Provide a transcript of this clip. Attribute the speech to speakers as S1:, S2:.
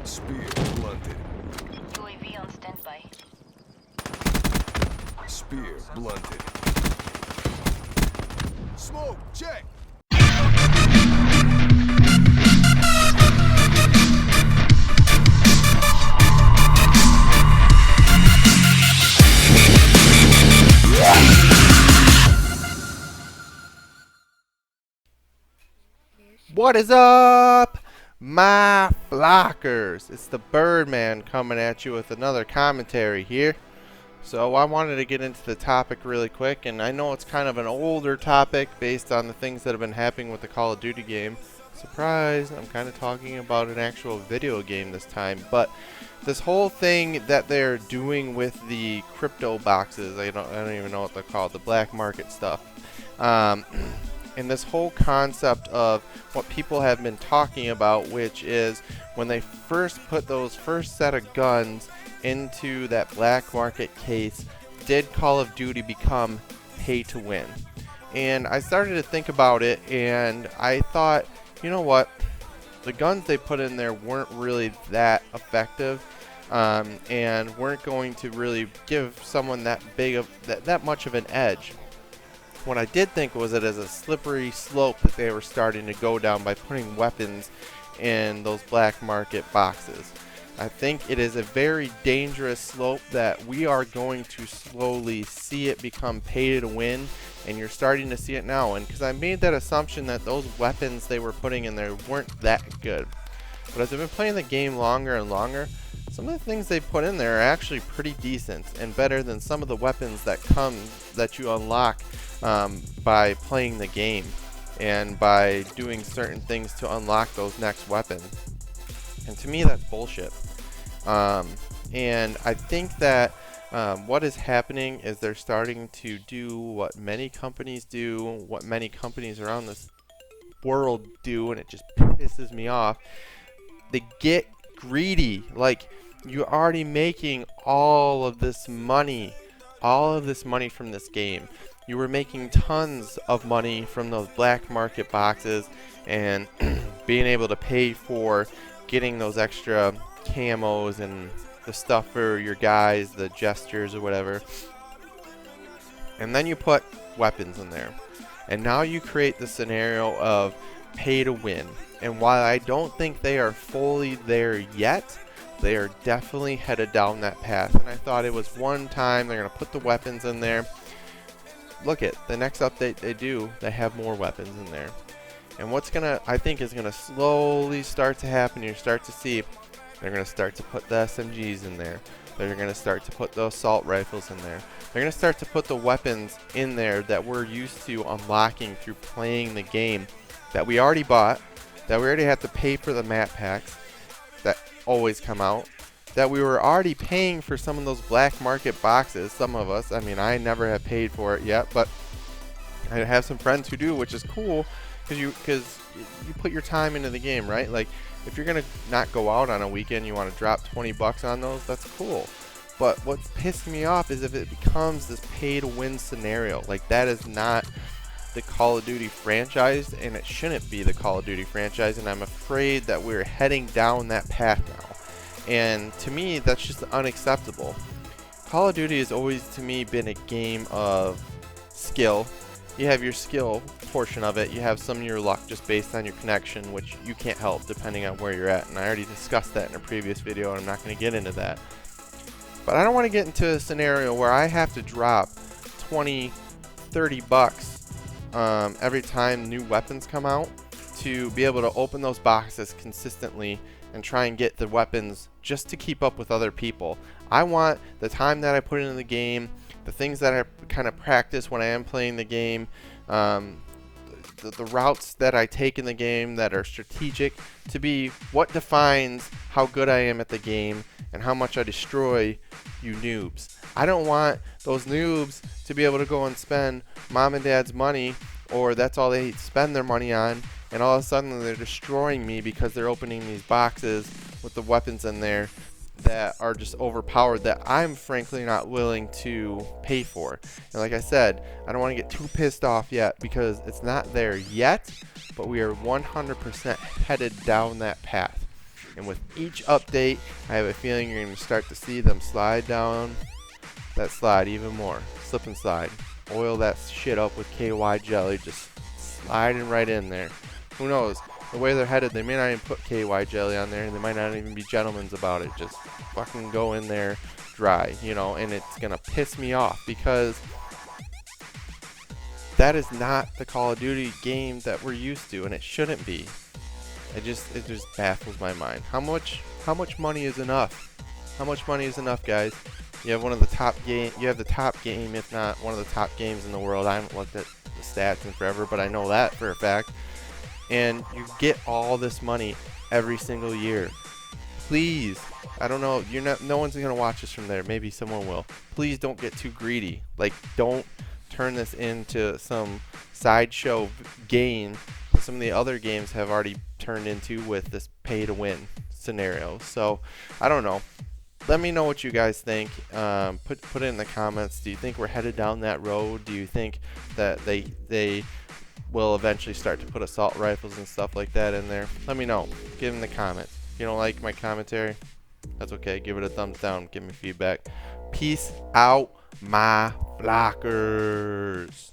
S1: Spear blunted.
S2: UAV on standby.
S1: Spear blunted. Smoke, check!
S3: What is up, my flockers? It's the Birdman coming at you with another commentary here. So I wanted to get into the topic really quick, and I know it's kind of an older topic based on the things that have been happening with the Call of Duty game. Surprise, I'm kind of talking about an actual video game this time, but this whole thing that they're doing with the crypto boxes, I don't even know what they're called, the black market stuff. And this whole concept of what people have been talking about, which is when they first put those first set of guns into that black market case, did Call of Duty become pay to win? And I started to think about it, and I thought, you know what, the guns they put in there weren't really that effective, and weren't going to really give someone that big of that much of an edge. What I did think was it as a slippery slope that they were starting to go down by putting weapons in those black market boxes. I think it is a very dangerous slope that we are going to slowly see it become pay to win, and you're starting to see it now. And because I made that assumption that those weapons they were putting in there weren't that good. But as I've been playing the game longer and longer, some of the things they put in there are actually pretty decent and better than some of the weapons that you unlock by playing the game and by doing certain things to unlock those next weapons. And to me, that's bullshit. And I think that what is happening is they're starting to do what many companies do, what many companies around this world do, and it just pisses me off. They get greedy. Like, you're already making all of this money from this game. You were making tons of money from those black market boxes and being able to pay for getting those extra camos and the stuff for your guys, the gestures or whatever. And then you put weapons in there. And now you create the scenario of pay to win. And while I don't think they are fully there yet, they are definitely headed down that path. And I thought it was one time they're going to put the weapons in there. Look at the next update they do, they have more weapons in there. And what's I think is gonna slowly start to happen, you start to see they're gonna start to put the SMGs in there. They're gonna start to put the assault rifles in there. They're gonna start to put the weapons in there that we're used to unlocking through playing the game, that we already bought, that we already have to pay for the map packs that always come out, that we were already paying for some of those black market boxes. Some of us, I mean, I never have paid for it yet, but I have some friends who do, which is cool because you put your time into the game, right? Like, if you're gonna not go out on a weekend, you want to drop 20 bucks on those, that's cool. But what's pissing me off is if it becomes this pay to win scenario. Like, that is not the Call of Duty franchise, and it shouldn't be the Call of Duty franchise, and I'm afraid that we're heading down that path now. And to me, that's just unacceptable. Call of Duty has always, to me, been a game of skill. You have your skill portion of it. You have some of your luck just based on your connection, which you can't help depending on where you're at. And I already discussed that in a previous video, and I'm not going to get into that. But I don't want to get into a scenario where I have to drop 20, 30 bucks every time new weapons come out to be able to open those boxes consistently and try and get the weapons just to keep up with other people. I want the time that I put into the game, the things that I kind of practice when I am playing the game, the routes that I take in the game that are strategic to be what defines how good I am at the game and how much I destroy you noobs. I don't want those noobs to be able to go and spend mom and dad's money, or that's all they spend their money on, and all of a sudden they're destroying me because they're opening these boxes with the weapons in there that are just overpowered, that I'm frankly not willing to pay for. And like I said, I don't want to get too pissed off yet because it's not there yet, but we are 100% headed down that path. And with each update, I have a feeling you're going to start to see them slide down that slide even more. Slip and slide. Oil that shit up with KY jelly, just sliding right in there. Who knows? The way they're headed, they may not even put KY jelly on there, and they might not even be gentlemen's about it. Just fucking go in there dry, you know, and it's going to piss me off because that is not the Call of Duty game that we're used to, and it shouldn't be. It just baffles my mind. How much money is enough? How much money is enough, guys? You have one of the top game. You have the top game, if not one of the top games in the world. I haven't looked at the stats in forever, but I know that for a fact. And you get all this money every single year. Please, I don't know. No one's gonna watch this from there. Maybe someone will. Please don't get too greedy. Like, don't turn this into some sideshow game that some of the other games have already turned into with this pay to win scenario. So I don't know. Let me know what you guys think. Put it in the comments. Do you think we're headed down that road? Do you think that they will eventually start to put assault rifles and stuff like that in there? Let me know. Give in the comments. If you don't like my commentary, that's okay. Give it a thumbs down. Give me feedback. Peace out, my flockers.